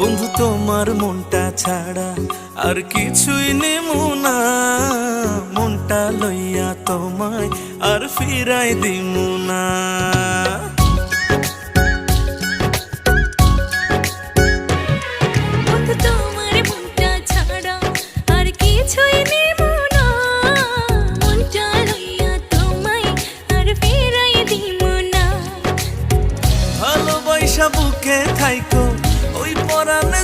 বন্ধু তোমার মনটা ছাড়া আর কিছুই নেমু না, মনটা লইয়া তোমায় আর ফিরাই দিমু না। বন্ধু তোমার মনটা ছাড়া আর কিছুই নেমু না, মনটা লইয়া তোমায় আর ফিরাই দিমু না। ভালোবাসা বুকে থাইকো ওই পরাণে